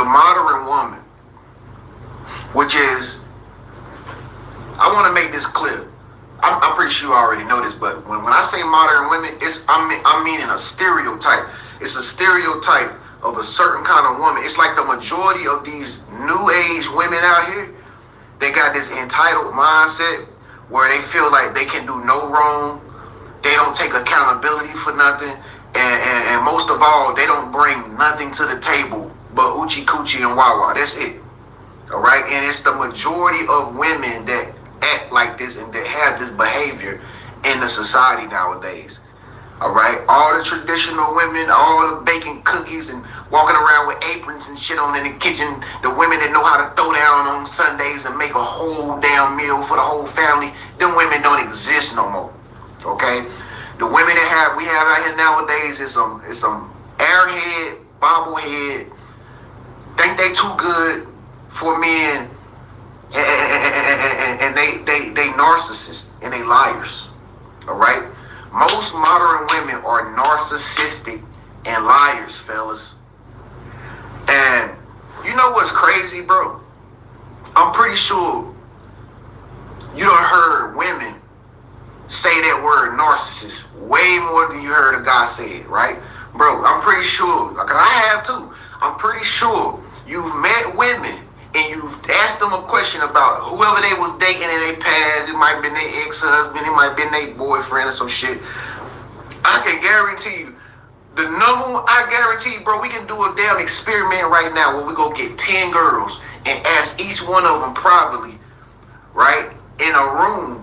modern woman, which is, I want to make this clear. I'm pretty sure you already know this, but when I say modern women, I'm meaning a stereotype. It's a stereotype of a certain kind of woman. It's like the majority of these new age women out here, they got this entitled mindset where they feel like they can do no wrong. They don't take accountability for nothing. And most of all, they don't bring nothing to the table but Oochie Coochie and Wawa. That's it. All right? And it's the majority of women that act like this and that have this behavior in the society nowadays. All right? All the traditional women, all the baking cookies and walking around with aprons and shit on in the kitchen. The women that know how to throw down on Sundays and make a whole damn meal for the whole family. Them women don't exist no more. Okay? The women that we have out here nowadays is some airhead, bobblehead, think they too good for men, and they narcissists and they liars. All right? Most modern women are narcissistic and liars, fellas. And you know what's crazy, bro? I'm pretty sure you done heard women say that word narcissist way more than you heard a guy say it, right? Bro, I'm pretty sure, because I have too, I'm pretty sure you've met women and you've asked them a question about whoever they was dating in their past. It might have been their ex-husband, it might have been their boyfriend or some shit. I can guarantee you, I guarantee you, bro, we can do a damn experiment right now where we go get 10 girls and ask each one of them privately, right, in a room,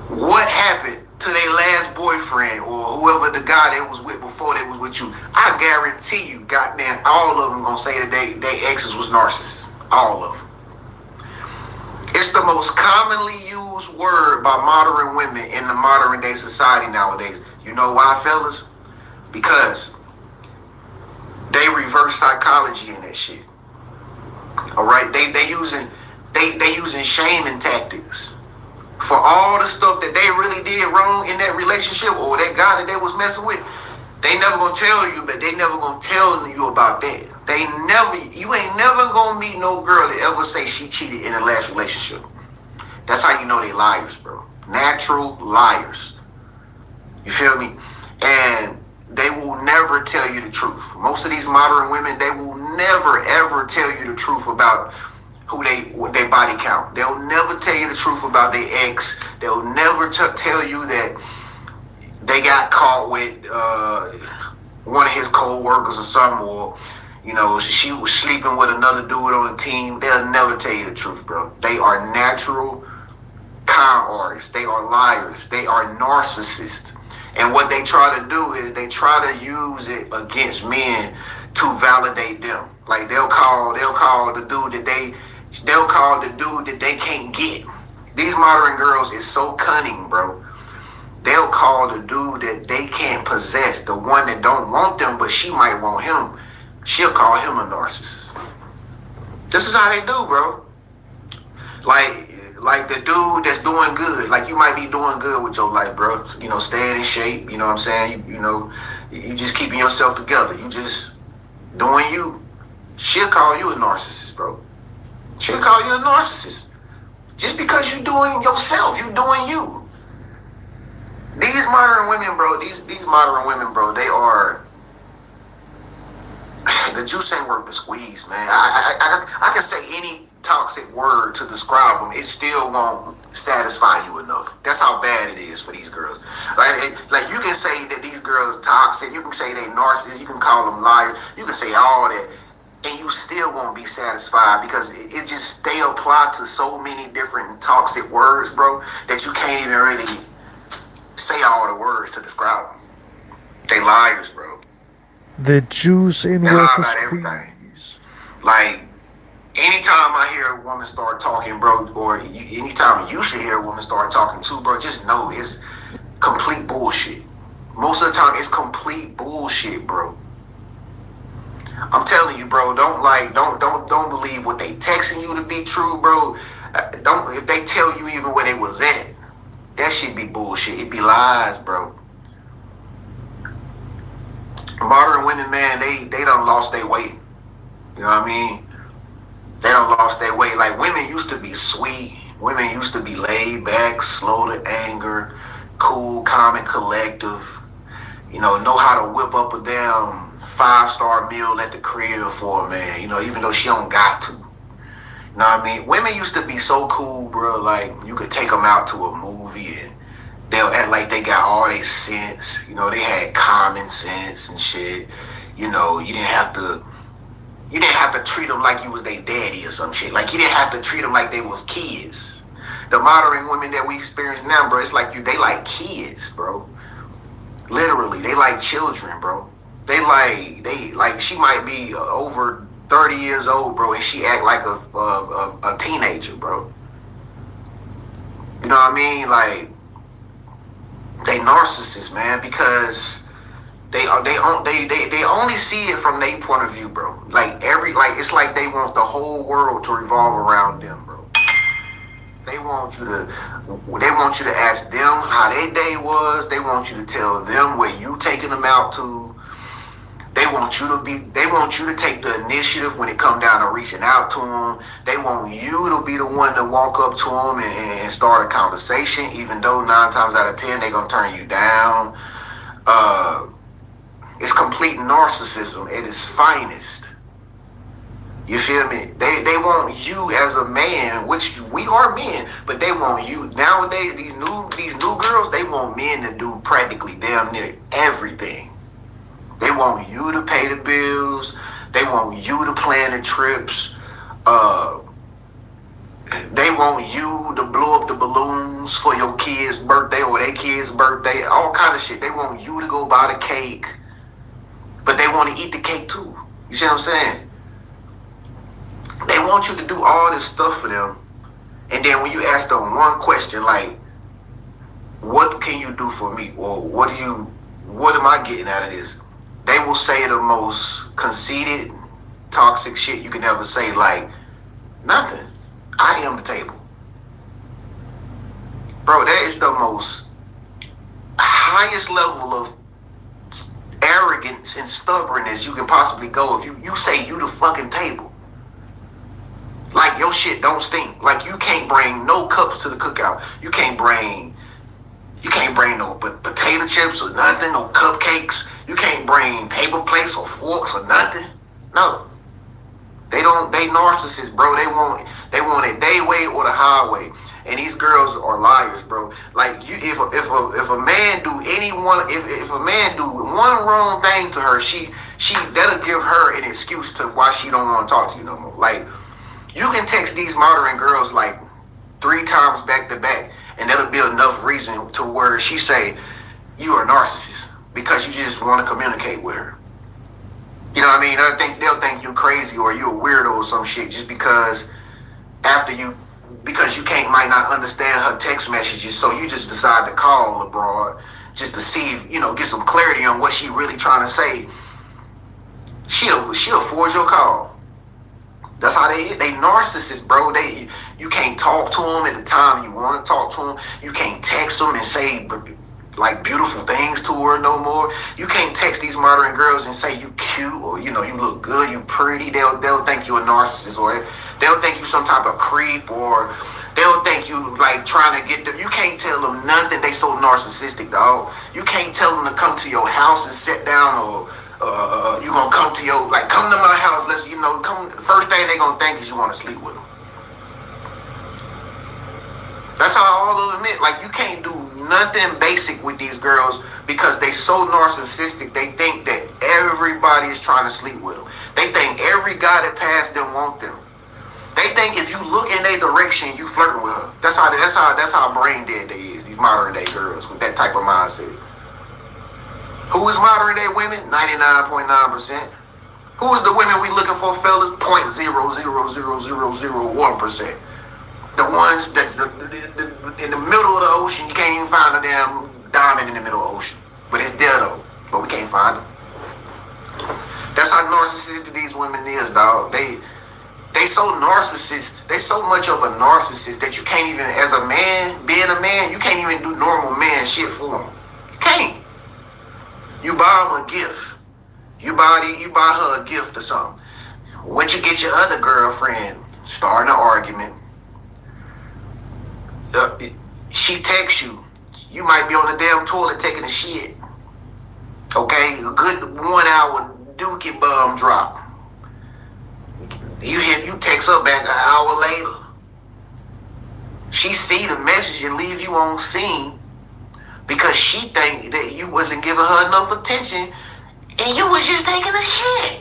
what happened to their last boyfriend or whoever the guy they was with before they was with you. I guarantee you, goddamn, all of them gonna say that they exes was narcissists. All of them. It's the most commonly used word by modern women in the modern day society nowadays. You know why, fellas? Because they reverse psychology in that shit. All right, they using shaming tactics. For all the stuff that they really did wrong in that relationship or that guy that they was messing with, they never gonna tell you, but they never gonna tell you about that. You ain't never gonna meet no girl that ever say she cheated in her last relationship. That's how you know they liars, bro. Natural liars. You feel me? And they will never tell you the truth. Most of these modern women, they will never ever tell you the truth about what they body count. They'll never tell you the truth about their ex. They'll never tell you that they got caught with one of his co-workers or something, or she was sleeping with another dude on the team. They'll never tell you the truth, bro. They are natural con artists. They are liars. They are narcissists. And what they try to do is they try to use it against men to validate them. Like they'll call the dude that they can't get. These modern girls is so cunning, bro. They'll call the dude that they can't possess, the one that don't want them, but she might want him. She'll call him a narcissist. This is how they do, bro. Like the dude that's doing good. Like you might be doing good with your life, bro. Staying in shape. You know what I'm saying? You just keeping yourself together. You just doing you. She'll call you a narcissist, bro. She'll call you a narcissist. Just because you doing yourself, you doing you. These modern women, bro, they are, the juice ain't worth the squeeze, man. I can say any toxic word to describe them, it still won't satisfy you enough. That's how bad it is for these girls. Like you can say that these girls are toxic, you can say they narcissists, you can call them liars, you can say all that, and you still won't be satisfied because they apply to so many different toxic words, bro, that you can't even really say all the words to describe them. They liars, bro. The juice in worth the squeeze. Like, anytime I hear a woman start talking, bro, or anytime you should hear a woman start talking too, bro, just know it's complete bullshit. Most of the time, it's complete bullshit, bro. I'm telling you, bro, don't believe what they texting you to be true, bro. If they tell you even where they was at, that shit be bullshit. It be lies, bro. Modern women, man, they done lost their way. You know what I mean? They done lost their way. Like, women used to be sweet. Women used to be laid back, slow to anger, cool, calm, and collective. You know how to whip up a damn 5-star meal at the crib for a man. You know, even though she don't got to. You know what I mean? Women used to be so cool, bro. Like, you could take them out to a movie and they'll act like they got all their sense. You know, they had common sense and shit. You know, you didn't have to treat them like you was their daddy or some shit. Like, you didn't have to treat them like they was kids. The modern women that we experience now, bro, it's like they like kids, bro. Literally, they like children, bro. They like she might be over 30 years old, bro, and she act like a teenager, bro. You know what I mean? Like, they narcissists, man, because they only see it from their point of view, bro. Like, it's like they want the whole world to revolve around them, bro. They want you to ask them how their day was. They want you to tell them where you taking them out to. They want you to take the initiative when it come down to reaching out to them. They want you to be the one to walk up to them and start a conversation, even though 9 times out of 10 they gonna turn you down. It's complete narcissism at its finest. You feel me? They want you as a man, which we are men, but they want you nowadays. These new girls, they want men to do practically damn near everything. They want you to pay the bills. They want you to plan the trips. They want you to blow up the balloons for your kid's birthday or their kid's birthday. All kind of shit. They want you to go buy the cake, but they want to eat the cake too. You see what I'm saying? They want you to do all this stuff for them, and then when you ask them one question like, "What can you do for me?" or "What am I getting out of this?" They will say the most conceited, toxic shit you can ever say, like, "Nothing. I am the table." Bro, that is the most highest level of arrogance and stubbornness you can possibly go if you say you the fucking table. Like, your shit don't stink. Like, you can't bring no cups to the cookout. You can't bring no potato chips or nothing, no cupcakes. You can't bring paper plates or forks or nothing. No. They narcissists, bro. They want it their way or the highway. And these girls are liars, bro. Like, if a man do if a man do one wrong thing to her, that'll give her an excuse to why she don't want to talk to you no more. Like, you can text these modern girls like 3 times back to back, and that'll be enough reason to where she say you are a narcissist because you just want to communicate with her. You know what I mean? They'll think you crazy or you a weirdo or some shit just because you might not understand her text messages, so you just decide to call abroad just to see if, get some clarity on what she really trying to say. She'll forward your call. That's how they narcissists, bro. You can't talk to them at the time you want to talk to them. You can't text them and say like beautiful things to her no more. You can't text these modern girls and say you cute or you look good, you pretty. They'll think you a narcissist, or they'll think you some type of creep, or they'll think you like trying to get them. You can't tell them nothing. They so narcissistic, dog. You can't tell them to come to your house and sit down, or you gonna come to my house. Let's come. First thing they gonna think is you want to sleep with them. That's how all of them admit. Like, you can't do nothing basic with these girls because they so narcissistic. They think that everybody is trying to sleep with them. They think every guy that passed them want them. They think if you look in their direction, you flirting with her. That's how brain dead they is. These modern day girls with that type of mindset. Who is modern day women? 99.9%. Who is the women we looking for, fellas? 0.00001%. The ones that's in the middle of the ocean, you can't even find a damn diamond in the middle of the ocean. But it's there though, but we can't find them. That's how narcissistic these women is, dog. They so narcissist. They so much of a narcissist that you can't even, as a man, being a man, you can't even do normal man shit for them. You can't. You buy them a gift. You buy her a gift or something. What you get your other girlfriend starting an argument. She texts you. You might be on the damn toilet taking a shit. Okay, a good 1 hour dookie bum drop. You text her back an hour later. She see the message and leave you on scene because she think that you wasn't giving her enough attention and you was just taking a shit.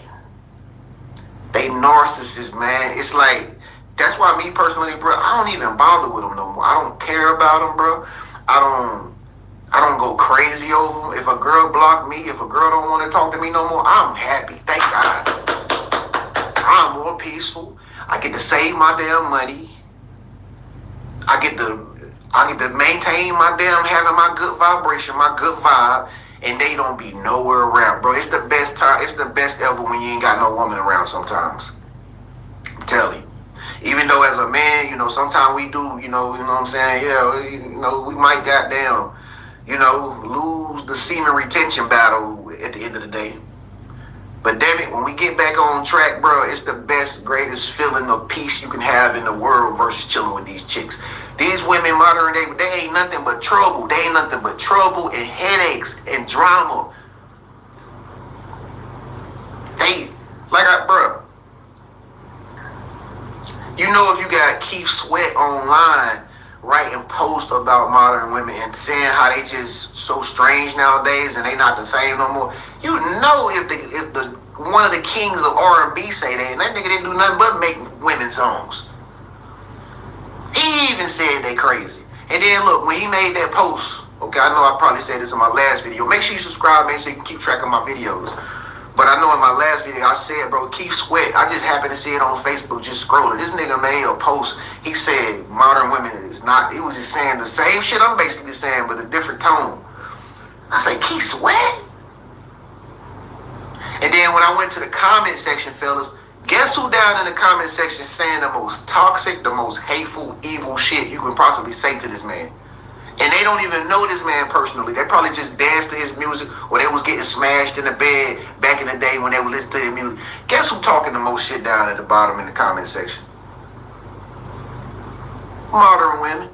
They narcissists, man. It's like, that's why me personally, bro, I don't even bother with them no more. I don't care about them, bro. I don't go crazy over them. If a girl block me, if a girl don't want to talk to me no more, I'm happy. Thank God. I'm more peaceful. I get to save my damn money. I get to maintain my damn, having my good vibration, my good vibe, and they don't be nowhere around, bro. It's the best time. It's the best ever when you ain't got no woman around sometimes. I'm telling you. Even though as a man, you know, sometimes we do, you know what I'm saying? Yeah, you know, we might goddamn, you know, lose the semen retention battle at the end of the day. But damn it, when we get back on track, bro, it's the best, greatest feeling of peace you can have in the world versus chilling with these chicks. These women modern day, they ain't nothing but trouble. They ain't nothing but trouble and headaches and drama. They, bro, you know, if you got Keith Sweat online writing posts about modern women and saying how they just so strange nowadays and they not the same no more, you know, if the one of the kings of R&B say that, and that nigga didn't do nothing but make women's songs. He even said they crazy. And then look, when he made that post, okay, I know I probably said this in my last video. Make sure you subscribe, man, so you can keep track of my videos. But I know in my last video I said, bro, Keith Sweat, I just happened to see it on Facebook just scrolling. This nigga made a post. He said modern women is not, he was just saying the same shit I'm basically saying, but a different tone. I say, Keith Sweat? And then when I went to the comment section, fellas, guess who down in the comment section saying the most toxic, the most hateful, evil shit you can possibly say to this man? And they don't even know this man personally. They probably just danced to his music or they was getting smashed in the bed back in the day when they would listen to his music. Guess who talking the most shit down at the bottom in the comment section? Modern women.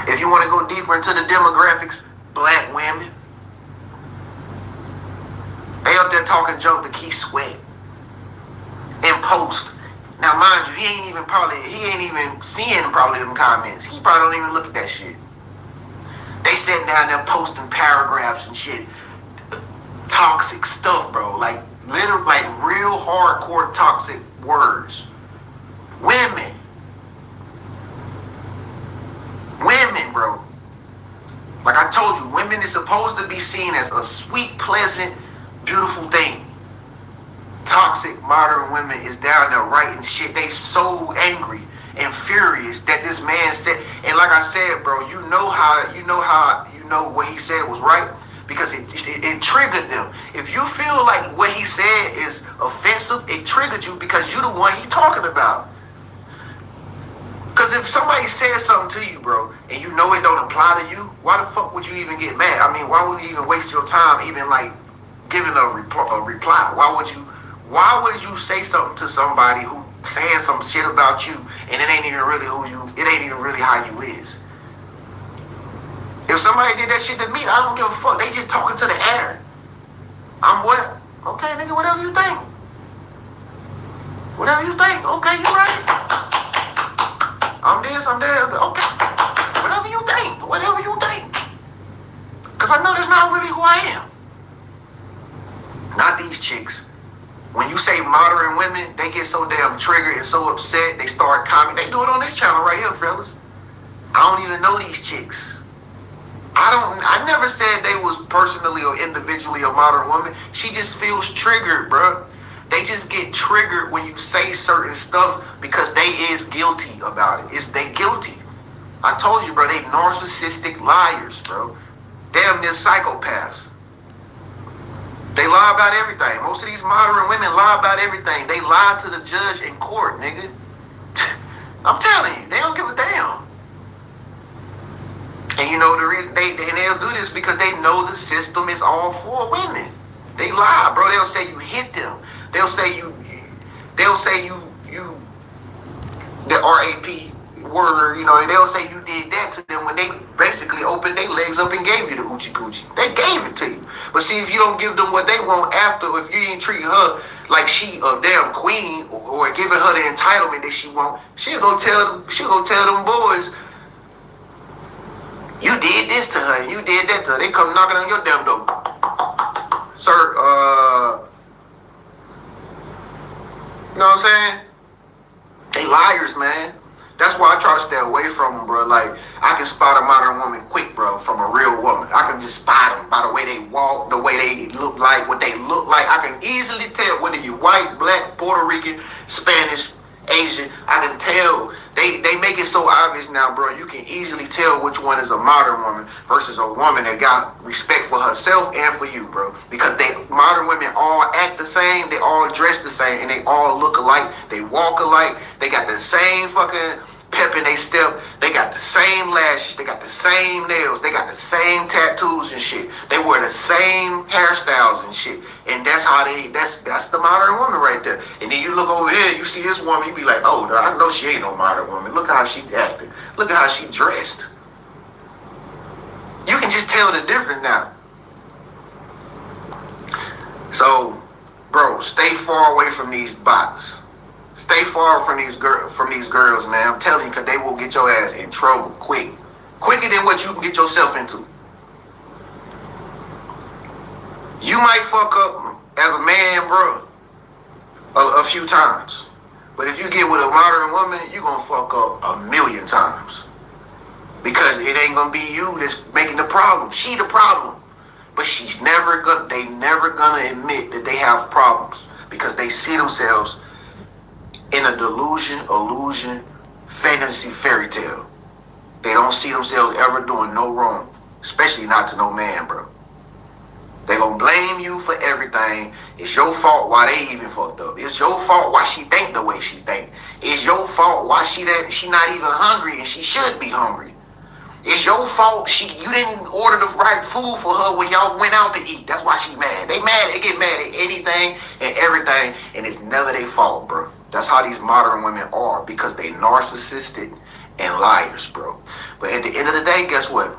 If you want to go deeper into the demographics, black women. They up there talking junk to Keith Sweat in post. Now, mind you, he ain't even seeing probably them comments. He probably don't even look at that shit. They sitting down there posting paragraphs and shit. Toxic stuff, bro. Like, literally, like real hardcore toxic words. Women, bro. Like I told you, women is supposed to be seen as a sweet, pleasant, beautiful thing. Toxic modern women is down there writing shit. They so angry and furious that this man said, and like I said, bro, you know what he said was right because it triggered them. If you feel like what he said is offensive, it triggered you because you're the one he talking about. Because if somebody says something to you, bro, and you know it don't apply to you, why the fuck would you even get mad? I mean, why would you even waste your time even like giving a reply? Why would you say something to somebody who saying some shit about you and it ain't even really how you is? If somebody did that shit to me, I don't give a fuck. They just talking to the air. I'm what? Okay, nigga, whatever you think. Whatever you think. Okay, you right. I'm this, I'm that. Okay. Whatever you think. Whatever you think. Because I know that's not really who I am. Not these chicks. When you say modern women, they get so damn triggered and so upset, they start commenting. They do it on this channel right here, fellas. I don't even know these chicks. I never said they was personally or individually a modern woman. She just feels triggered, bro. They just get triggered when you say certain stuff because they is guilty about it. They guilty. I told you, bro, they narcissistic liars, bro. Damn near psychopaths. They lie about everything. Most of these modern women lie about everything. They lie to the judge in court, nigga. I'm telling you, they don't give a damn. And you know the reason they'll do this because they know the system is all for women. They lie, bro. They'll say you hit them. They'll say you they'll say you the RAP word, you know, they'll say you did that to them when they basically opened their legs up and gave you the hoochie coochie. They gave it to you. But see, if you don't give them what they want after, if you ain't treating her like she a damn queen or giving her the entitlement that she want, she'll go tell them boys, you did this to her, you did that to her. They come knocking on your damn door. Sir, you know what I'm saying? They liars, man. That's why I try to stay away from them, bro. Like, I can spot a modern woman quick, bro, from a real woman. I can just spot them by the way they walk, the way they look like, what they look like. I can easily tell whether you're white, black, Puerto Rican, Spanish, Asian. I can tell. They make it so obvious now, bro. You can easily tell which one is a modern woman versus a woman that got respect for herself and for you, bro. Because modern women all act the same, they all dress the same, and they all look alike. They walk alike. They got the same fucking pep in they step. They got the same lashes. They got the same nails. They got the same tattoos and shit. They wear the same hairstyles and shit. And that's how that's the modern woman right there. And then you look over here, you see this woman, you be like, oh, I know she ain't no modern woman. Look how she acted. Look at how she dressed. You can just tell the difference now. So, bro, stay far away from these bots. Stay far from these girls, man. I'm telling you, because they will get your ass in trouble quick. Quicker than what you can get yourself into. You might fuck up as a man, bro, a few times. But if you get with a modern woman, you're going to fuck up 1,000,000 times. Because it ain't going to be you that's making the problem. She the problem. But they never gonna admit that they have problems. Because they see themselves in a delusion, illusion, fantasy, fairy tale. They don't see themselves ever doing no wrong, especially not to no man, bro. They gonna blame you for everything. It's your fault why they even fucked up. It's your fault why she think the way she think. It's your fault why she not even hungry and she should be hungry. It's your fault you didn't order the right food for her when y'all went out to eat. That's why she mad. They get mad at anything and everything, and it's never their fault, bro. That's how these modern women are, because they narcissistic and liars, bro. But at the end of the day, guess what?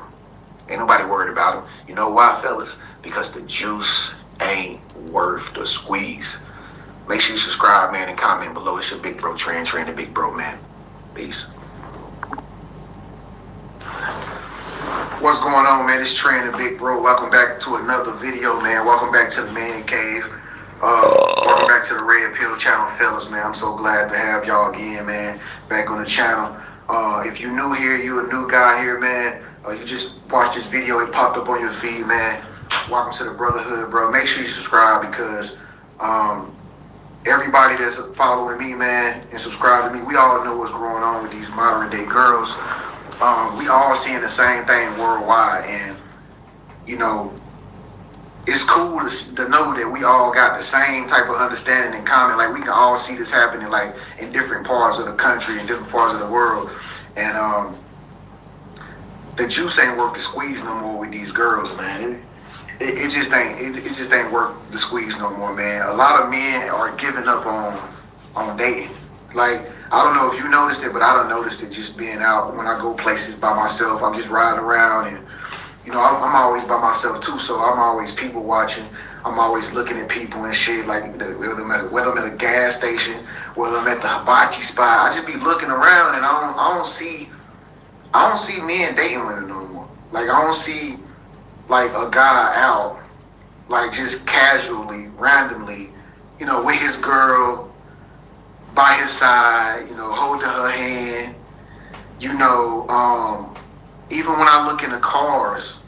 Ain't nobody worried about them. You know why, fellas? Because the juice ain't worth the squeeze. Make sure you subscribe, man, and comment below. It's your big bro, Trend the big bro, man. Peace. What's going on, man? It's Trend the big bro. Welcome back to another video, man. Welcome back to the Man Cave. Welcome back to the Red Pill channel, fellas, man. I'm so glad to have y'all again, man, back on the channel. If you're new here, you a new guy here, man, you just watched this video, it popped up on your feed, man. Welcome to the brotherhood, bro. Make sure you subscribe, because everybody that's following me, man, and subscribe to me, we all know what's going on with these modern day girls. We all seeing the same thing worldwide, and you know, it's cool to know that we all got the same type of understanding in common. Like, we can all see this happening, like, in different parts of the country and different parts of the world. And the juice ain't worth the squeeze no more with these girls, man. It just ain't worth the squeeze no more, man. A lot of men are giving up on dating. Like, I don't know if you noticed it, but I done noticed it just being out when I go places by myself. I'm just riding around, and you know, I'm always by myself too, so I'm always people watching. I'm always looking at people and shit, like whether I'm at a gas station, whether I'm at the hibachi spot. I just be looking around, and I don't see men dating women no more. Like, I don't see like a guy out, like, just casually, randomly, you know, with his girl by his side, you know, holding her hand, you know. Even when I look in the cars,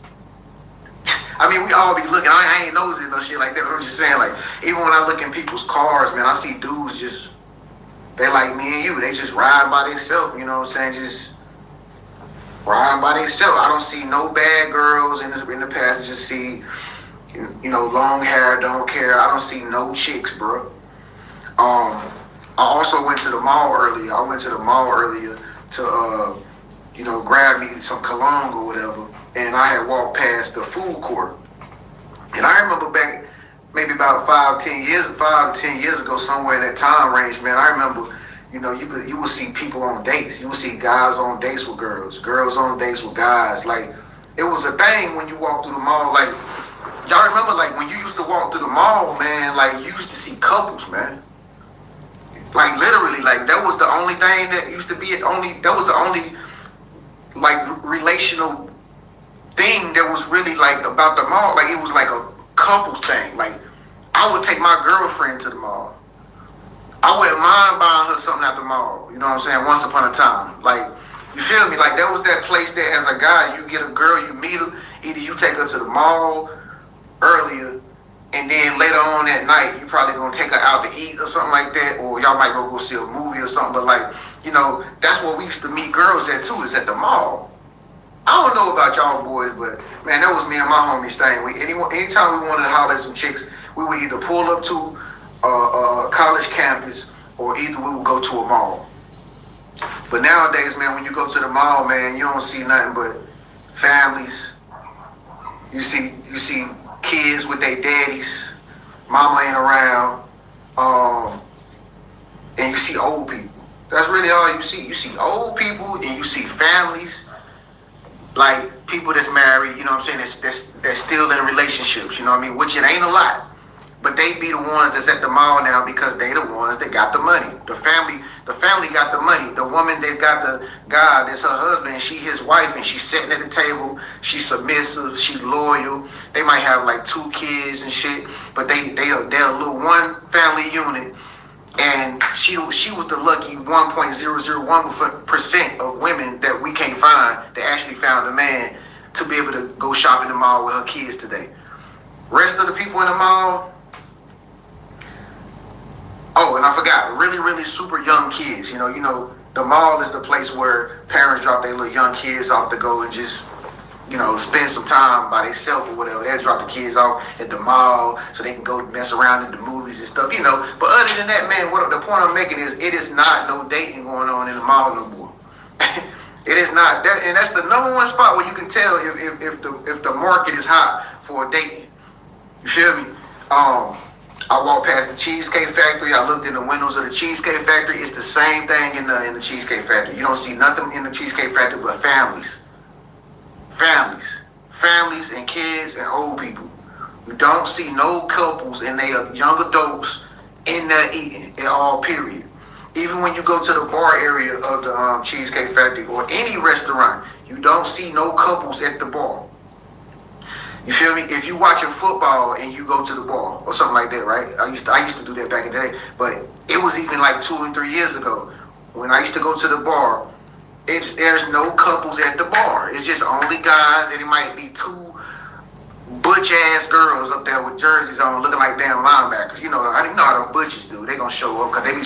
I mean, we all be looking. I ain't nosy no shit like that, but I'm just saying, like, even when I look in people's cars, man, I see dudes just, they like me and you. They just riding by themselves, you know what I'm saying? Just riding by themselves. I don't see no bad girls in the passenger seat. You know, long hair, don't care. I don't see no chicks, bro. I also went to the mall earlier. To you know, grab me some cologne or whatever, and I had walked past the food court. And I remember back maybe about 5 to 10 years ago, somewhere in that time range, man. I remember, you know, you would see people on dates. You would see guys on dates with girls, girls on dates with guys. Like, it was a thing when you walk through the mall. Like, y'all remember, like, when you used to walk through the mall, man, like, you used to see couples, man. Like, literally, like, that was the only thing that used to be that was the only, like, relational thing that was really, like, about the mall. Like, it was like a couples thing. Like, I would take my girlfriend to the mall. I wouldn't mind buying her something at the mall. You know what I'm saying? Once upon a time. Like, you feel me? Like, that was that place that as a guy, you get a girl, you meet her, either you take her to the mall earlier, and then later on that night, you probably gonna take her out to eat or something like that, or y'all might go see a movie or something. But, like, you know, that's where we used to meet girls at too, is at the mall. I don't know about y'all boys, but man, that was me and my homies thing. Anytime we wanted to holler at some chicks, we would either pull up to a college campus, or either we would go to a mall. But nowadays, man, when you go to the mall, man, you don't see nothing but families. You see kids with their daddies, mama ain't around, and you see old people. That's really all you see. You see old people and you see families, like people that's married, you know what I'm saying, that's still in relationships, you know what I mean, which it ain't a lot. But they be the ones that's at the mall now because they the ones that got the money. The family got the money. The woman that got the guy that's her husband, and she his wife, and she's sitting at the table. She's submissive. She's loyal. They might have like 2 kids and shit, but they're a little one family unit. And she was the lucky 1.001% of women that we can't find that actually found a man to be able to go shop in the mall with her kids today. Rest of the people in the mall. Oh, and I forgot, really, really super young kids. You know, the mall is the place where parents drop their little young kids off to go and just, you know, spend some time by themselves or whatever. They drop the kids off at the mall so they can go mess around in the movies and stuff, you know. But other than that, man, the point I'm making is it is not no dating going on in the mall no more. It is not that, and that's the number one spot where you can tell if the market is hot for dating. You feel me? I walked past the Cheesecake Factory. I looked in the windows of the Cheesecake Factory. It's the same thing in the Cheesecake Factory. You don't see nothing in the Cheesecake Factory but families and kids and old people. You don't see no couples and they are young adults in there eating at all, period. Even when you go to the bar area of the Cheesecake Factory or any restaurant, you don't see no couples at the bar. You feel me? If you watching football and you go to the bar or something like that, right? I used to do that back in the day, but it was even like 2 and 3 years ago when I used to go to the bar. There's no couples at the bar. It's just only guys, and it might be 2 butch ass girls up there with jerseys on, looking like damn linebackers. You know how them butches do. They gonna show up because they be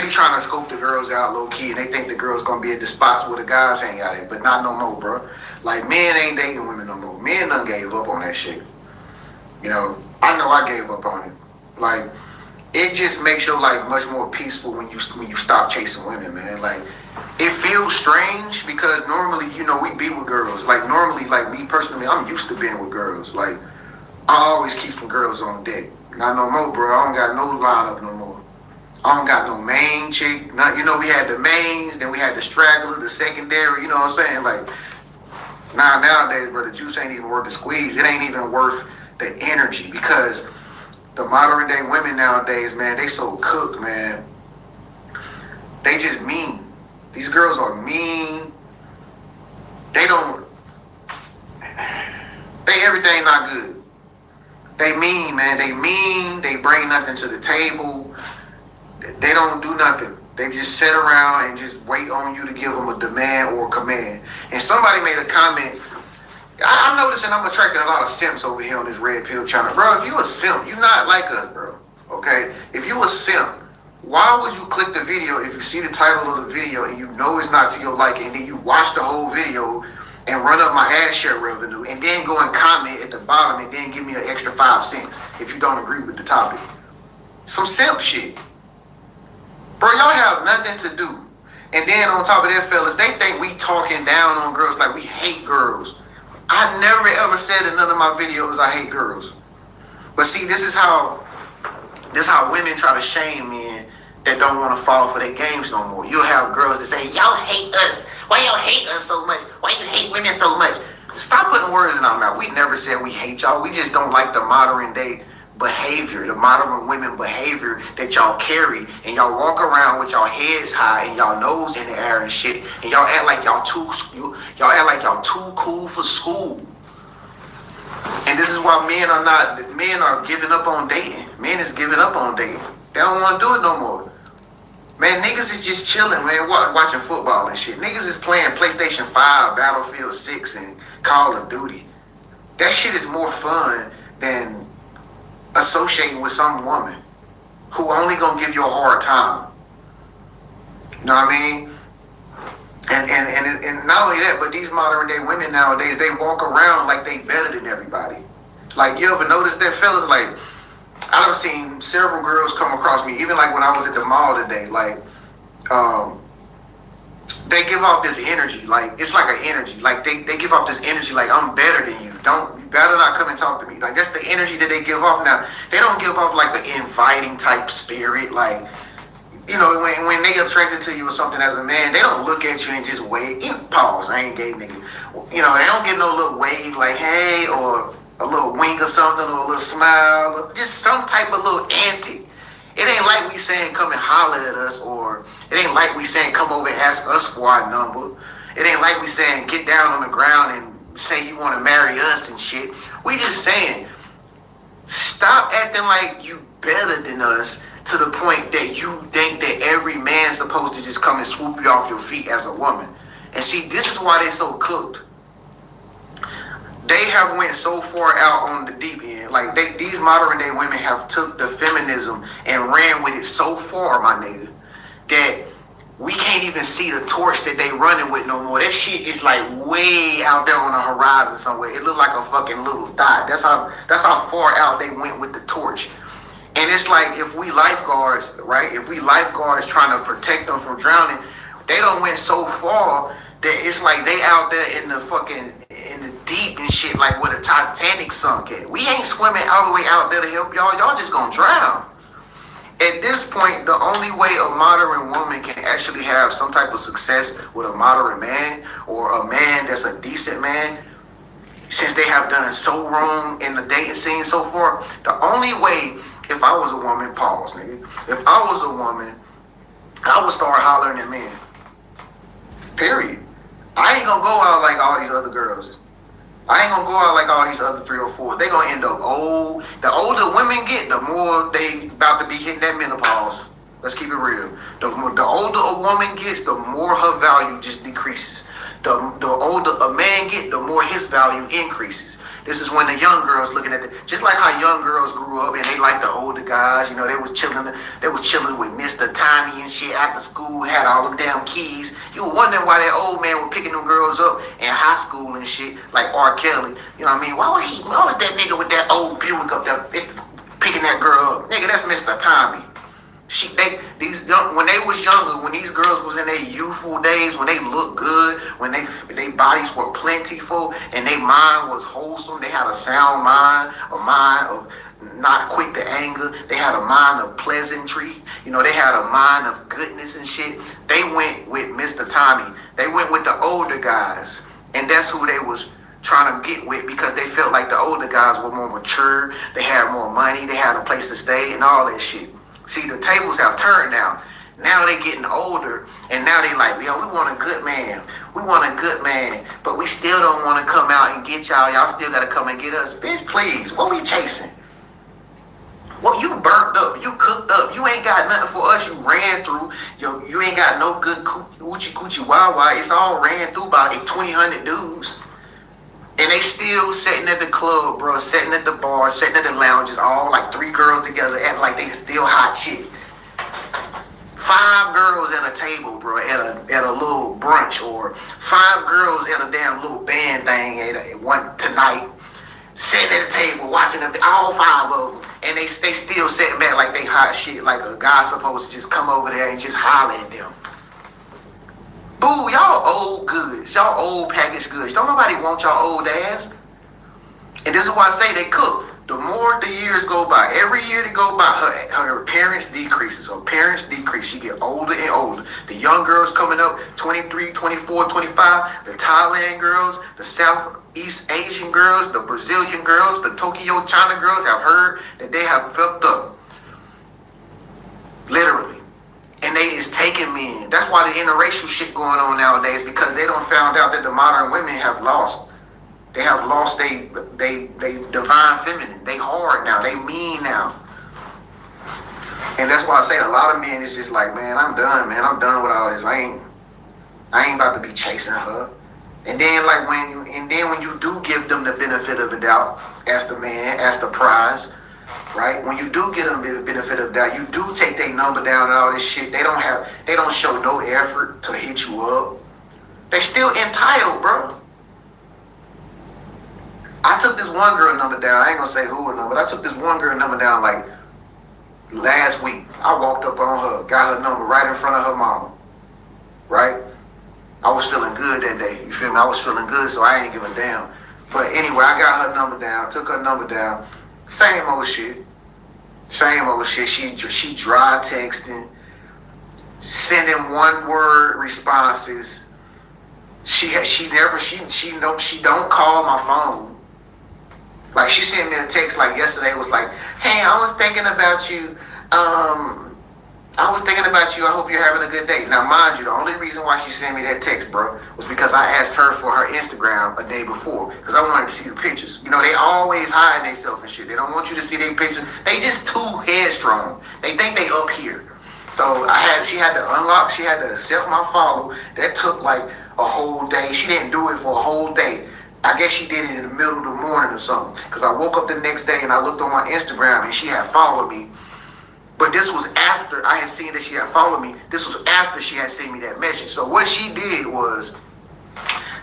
trying to scope the girls out low key, and they think the girls gonna be at the spots where the guys hang out at, but not no more, bro. Like, men ain't dating women no more. Men done gave up on that shit. You know I gave up on it. Like, it just makes your life much more peaceful when you stop chasing women, man. Like, it feels strange because normally, you know, we be with girls. Like, normally, like me personally, I'm used to being with girls. Like, I always keep some girls on deck. Not no more, bro. I don't got no lineup no more. I don't got no main chick. Not, you know, we had the mains, then we had the straggler, the secondary. You know what I'm saying? Like, nowadays, bro, the juice ain't even worth the squeeze. It ain't even worth the energy because the modern day women nowadays, man, they so cooked, man. They just mean. These girls are mean. They everything not good. They mean, man. They mean. They bring nothing to the table. They don't do nothing. They just sit around and just wait on you to give them a demand or a command. And somebody made a comment. I'm noticing I'm attracting a lot of simps over here on this Red Pill channel. Bro, if you a simp, you not like us, bro. Okay? If you a simp, why would you click the video if you see the title of the video and you know it's not to your liking, and then you watch the whole video and run up my ad share revenue and then go and comment at the bottom and then give me an extra 5 cents if you don't agree with the topic? Some simp shit. Bro, y'all have nothing to do. And then on top of that, fellas, they think we talking down on girls like we hate girls. I never ever said in none of my videos I hate girls. But see, this is how women try to shame men that don't want to fall for their games no more. You'll have girls that say, y'all hate us. Why y'all hate us so much? Why you hate women so much? Stop putting words in our mouth. We never said we hate y'all. We just don't like the modern day behavior, the modern women behavior that y'all carry, and y'all walk around with y'all heads high and y'all nose in the air and shit, and y'all act like y'all too cool for school. And this is why men are giving up on dating. Men is giving up on dating. They don't want to do it no more. Man, niggas is just chilling, man, watching football and shit. Niggas is playing PlayStation 5, Battlefield 6, and Call of Duty. That shit is more fun than associating with some woman who only gonna give you a hard time. You know what I mean? And not only that, but these modern day women nowadays, they walk around like they better than everybody. Like, you ever notice that, fellas? Like, I done seen several girls come across me, even like when I was at the mall today, like, they give off this energy, like, it's like an energy, like, they give off this energy, like, I'm better than you, you better not come and talk to me, like, that's the energy that they give off. Now, they don't give off, like, an inviting type spirit, like, you know, when they attracted to you or something as a man, they don't look at you and just wave, pause, I ain't gay nigga, you know, they don't get no little wave, like, hey, or a little wink or something, or a little smile, or just some type of little antic. It ain't like we saying come and holler at us, or it ain't like we saying come over and ask us for our number. It ain't like we saying get down on the ground and say you want to marry us and shit. We just saying stop acting like you better than us to the point that you think that every man's supposed to just come and swoop you off your feet as a woman. And see, this is why they so cooked. They have went so far out on the deep end. Like, these modern day women have took the feminism and ran with it so far, my nigga, that we can't even see the torch that they running with no more. That shit is like way out there on the horizon somewhere. It looked like a fucking little dot. That's how far out they went with the torch. And it's like, if we lifeguards, right? If we lifeguards trying to protect them from drowning, they done went so far that it's like they out there in the deep and shit, like where the Titanic sunk at. We ain't swimming all the way out there to help y'all. Y'all just gonna drown. At this point, the only way a modern woman can actually have some type of success with a modern man, or a man that's a decent man, since they have done so wrong in the dating scene so far, the only way, if I was a woman, pause, nigga. If I was a woman, I would start hollering at men. Period. I ain't gonna go out like all these other girls. I ain't gonna go out like all these other 3 or 4s. They gonna end up old. The older women get, the more they about to be hitting that menopause. Let's keep it real. The older a woman gets, the more her value just decreases. The older a man get, the more his value increases. This is when the young girls looking at just like how young girls grew up and they like the older guys, you know, they was chilling with Mr. Tommy and shit after school, had all them damn keys. You were wondering why that old man was picking them girls up in high school and shit, like R. Kelly. You know what I mean? Why was that nigga with that old Buick up there picking that girl up? Nigga, that's Mr. Tommy. When they was younger, when these girls was in their youthful days, when they looked good, when they bodies were plentiful and their mind was wholesome, they had a sound mind, a mind of not quick to anger, they had a mind of pleasantry, you know, they had a mind of goodness and shit. They went with Mr. Tommy. They went with the older guys, and that's who they was trying to get with, because they felt like the older guys were more mature, they had more money, they had a place to stay and all that shit. See, the tables have turned now. Now they getting older, and now they like, yo, we want a good man. We want a good man, but we still don't want to come out and get y'all. Y'all still got to come and get us. Bitch, please, what we chasing? Well, you burnt up. You cooked up. You ain't got nothing for us. You ran through. You ain't got no good coochie wawa. It's all ran through by 200 dudes. And they still sitting at the club, bro, sitting at the bar, sitting at the lounges, all like 3 girls together, acting like they still hot shit. 5 girls at a table, bro, at a little brunch, or 5 girls at a damn little band thing at one tonight, sitting at the table watching them, all 5 of them, and they still sitting back like they hot shit, like a guy supposed to just come over there and just holler at them. Boo, y'all old goods. Y'all old packaged goods. Don't nobody want y'all old ass. And this is why I say they cook. the more the years go by, every year that go by, her appearance decreases. Her appearance decreases. She get older and older. The young girls coming up, 23, 24, 25, the Thailand girls, the Southeast Asian girls, the Brazilian girls, the Tokyo, China girls have heard that they have fucked up. Literally. And they is taking men. That's why the interracial shit going on nowadays, because they don't found out that the modern women have lost. They have lost they divine feminine. They hard now. They mean now. And that's why I say a lot of men is just like, man, I'm done, man. I'm done with all this. I ain't about to be chasing her. And then when you do give them the benefit of the doubt as the man, as the prize, right? When you do get them the benefit of the doubt, you do take their number down and all this shit. They don't show no effort to hit you up. They still entitled, bro. I took this one girl number down. I ain't gonna say who or no, but I took this one girl number down like last week. I walked up on her, got her number right in front of her mama. Right? I was feeling good that day. You feel me? I was feeling good, so I ain't give a damn. But anyway, I got her number down, took her number down. Same old shit. Same old shit. She dry texting, sending one word responses. She don't call my phone. Like, she sent me a text like yesterday, was like, hey, I was thinking about you. I hope you're having a good day. Now, mind you, the only reason why she sent me that text, bro, was because I asked her for her Instagram a day before, because I wanted to see the pictures. You know, they always hide themselves and shit. They don't want you to see their pictures. They just too headstrong. They think they up here. So she had to unlock, she had to accept my follow. That took like a whole day. She didn't do it for a whole day. I guess she did it in the middle of the morning or something. Because I woke up the next day and I looked on my Instagram and she had followed me. But this was after I had seen that she had followed me. This was after she had sent me that message. So what she did was,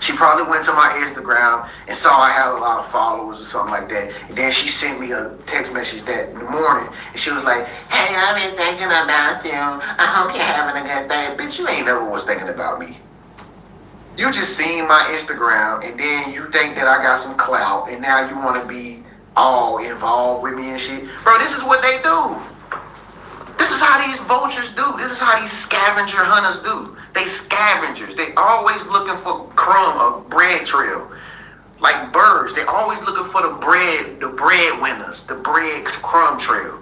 she probably went to my Instagram and saw I had a lot of followers or something like that. And then she sent me a text message that in the morning. And she was like, hey, I've been thinking about you. I hope you're having a good day. Bitch, you ain't never was thinking about me. You just seen my Instagram and then you think that I got some clout and now you want to be all involved with me and shit. Bro, this is what they do. This is how these vultures do. This is how these scavenger hunters do. They scavengers. They always looking for a bread trail. Like birds. They always looking for the breadwinners, the bread crumb trail.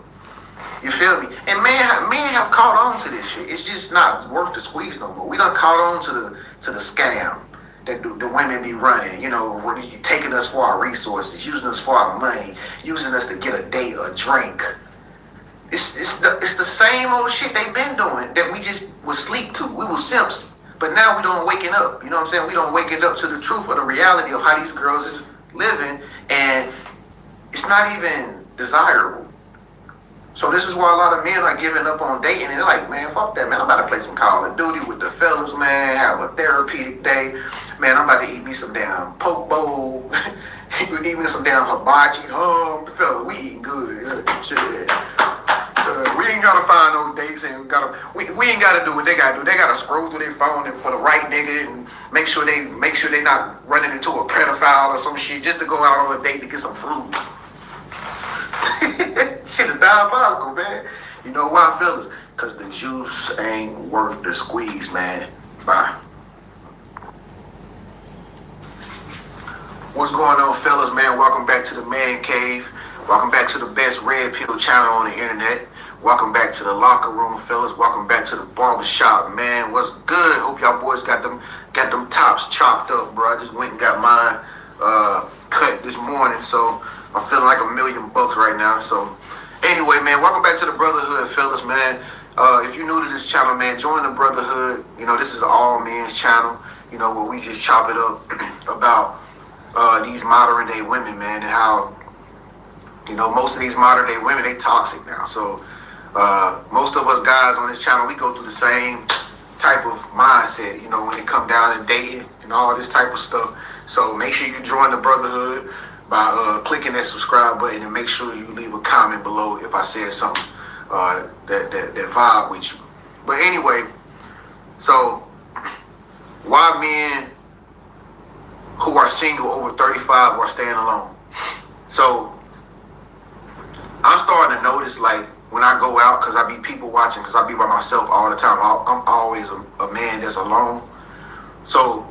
You feel me? And men have caught on to this shit. It's just not worth the squeeze no more. We done caught on to the scam that the women be running. You know, taking us for our resources, using us for our money, using us to get a date, a drink. It's the same old shit they've been doing that we just was sleep to. We was simps. But now we don't waking up. You know what I'm saying? We don't waking up to the truth or the reality of how these girls is living. And it's not even desirable. So this is why a lot of men are giving up on dating. And they're like, man, fuck that, man. I'm about to play some Call of Duty with the fellas, man. Have a therapeutic day. Man, I'm about to eat me some damn poke bowl. Eat me some damn hibachi. Fella, we eating good. Shit. We ain't gotta find no dates and we ain't gotta do what they gotta do. They gotta scroll through their phone for the right nigga and make sure they not running into a pedophile or some shit just to go out on a date to get some food. Shit is diabolical, man. You know why, fellas? Cause the juice ain't worth the squeeze, man. Bye. What's going on, fellas, man? Welcome back to the Man Cave. Welcome back to the best red pill channel on the internet. Welcome back to the locker room, fellas. Welcome back to the barbershop, man. What's good? Hope y'all boys got them tops chopped up, bro. I just went and got mine cut this morning, so I'm feeling like $1 million right now. So anyway, man, welcome back to the Brotherhood, fellas, man. If you're new to this channel, man, join the Brotherhood. You know, this is the all men's channel, you know, where we just chop it up about these modern day women, man, and how, you know, most of these modern day women, they toxic now. So most of us guys on this channel, we go through the same type of mindset, you know, when it come down to dating and all this type of stuff. So make sure you join the Brotherhood by clicking that subscribe button, and make sure you leave a comment below if I said something that vibe with you. But anyway, so why men who are single over 35 are staying alone? So I'm starting to notice, like, when I go out, because I be people watching, because I be by myself all the time. I'm always a man that's alone. So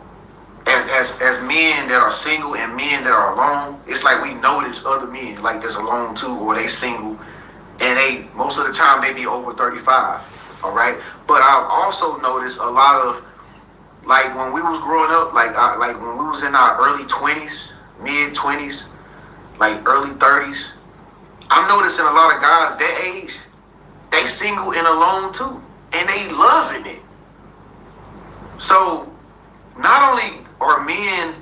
as men that are single and men that are alone, it's like we notice other men like that's alone too, or they single, and they most of the time they be over 35. All right, but I've also noticed a lot of, like, when we was growing up, like when we was in our early 20s, mid 20s, like early 30s. I'm noticing a lot of guys that age, they single and alone too, and they loving it. So not only are men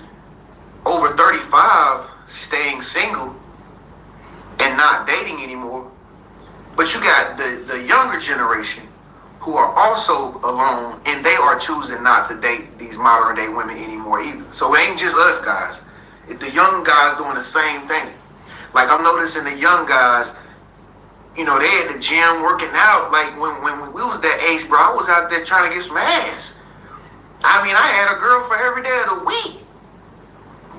over 35 staying single and not dating anymore, but you got the younger generation who are also alone, and they are choosing not to date these modern day women anymore either. So it ain't just us guys. The young guys doing the same thing. Like, I'm noticing the young guys, you know, they at the gym working out. Like, when we was that age, bro, I was out there trying to get some ass. I mean, I had a girl for every day of the week.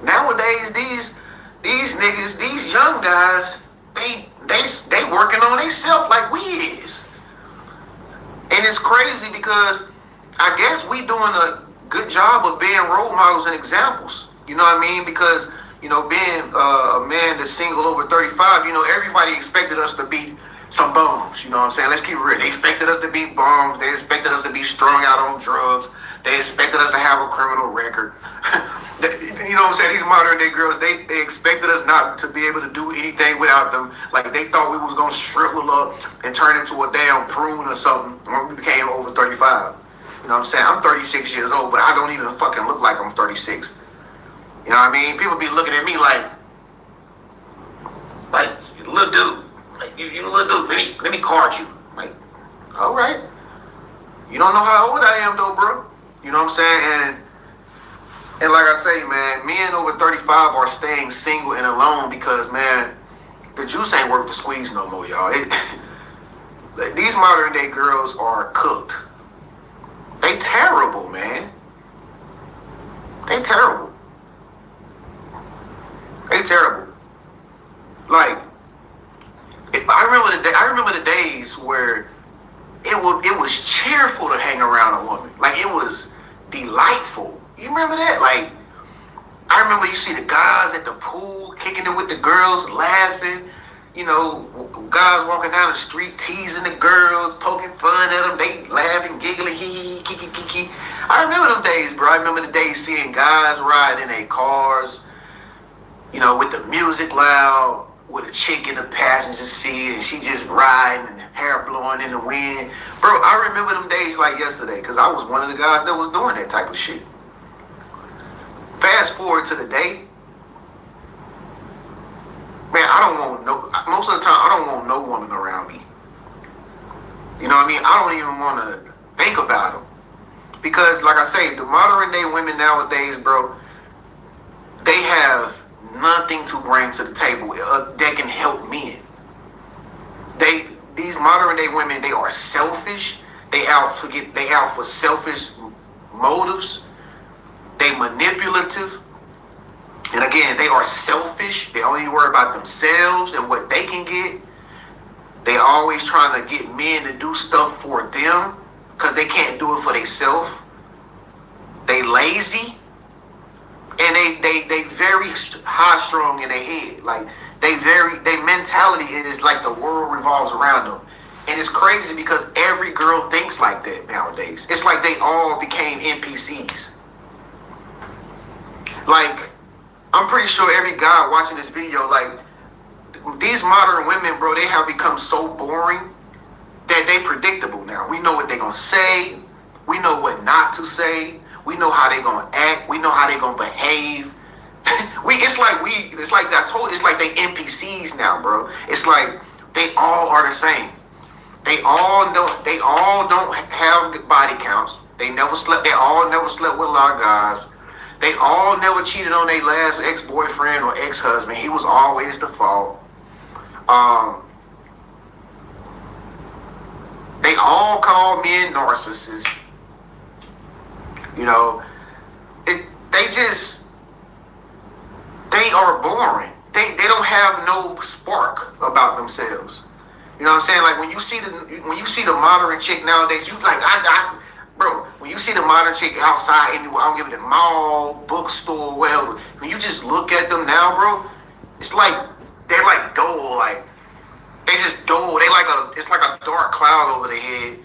Nowadays, these niggas, these young guys, they working on themselves like we is. And it's crazy because I guess we doing a good job of being role models and examples. You know what I mean? Because, you know, being a man that's single over 35, you know, everybody expected us to be some bums. You know what I'm saying? Let's keep it real. They expected us to be bums. They expected us to be strung out on drugs. They expected us to have a criminal record. You know what I'm saying? These modern day girls, they expected us not to be able to do anything without them. Like, they thought we was going to shrivel up and turn into a damn prune or something when we became over 35. You know what I'm saying? I'm 36 years old, but I don't even fucking look like I'm 36. You know what I mean? People be looking at me like you little dude. Like, you little dude. Let me card you. Like, all right. You don't know how old I am though, bro. You know what I'm saying? And like I say, man, men over 35 are staying single and alone because, man, the juice ain't worth the squeeze no more, y'all. These modern day girls are cooked. They terrible, man. They terrible. They terrible. Like, I remember the days where it was cheerful to hang around a woman. Like, it was delightful. You remember that? Like, I remember you see the guys at the pool kicking it with the girls, laughing. You know, guys walking down the street teasing the girls, poking fun at them. They laughing, giggling, hee hee, kiki kiki. I remember them days, bro. I remember the days seeing guys ride in their cars, you know, with the music loud, with a chick in the passenger seat, and she just riding and hair blowing in the wind. Bro, I remember them days like yesterday, because I was one of the guys that was doing that type of shit. Fast forward to the day, man, most of the time, I don't want no woman around me. You know what I mean? I don't even want to think about them. Because, like I say, the modern day women nowadays, bro, they have nothing to bring to the table that can help men. These modern day women, they are selfish. They out for selfish motives. They manipulative. And again, they are selfish. They only worry about themselves and what they can get. They always trying to get men to do stuff for them because they can't do it for themselves. They lazy. And they very high strung in their head. Like, their mentality is like the world revolves around them. And it's crazy because every girl thinks like that nowadays. It's like they all became NPCs. Like, I'm pretty sure every guy watching this video, like, these modern women, bro, they have become so boring that they predictable now. We know what they're gonna say. We know what not to say. We know how they gonna act. We know how they gonna behave. It's like they NPCs now, bro. It's like they all are the same. They all don't have body counts. They all never slept with a lot of guys. They all never cheated on their last ex-boyfriend or ex-husband. He was always the fault. They all call men narcissists. You know, they are boring. they don't have no spark about themselves. You know what I'm saying? Like when you see the modern chick nowadays, you like bro. When you see the modern chick outside anywhere, I don't give it a mall, bookstore, whatever. When you just look at them now, bro, it's like they're like dull, like they just dull. It's like a dark cloud over their head.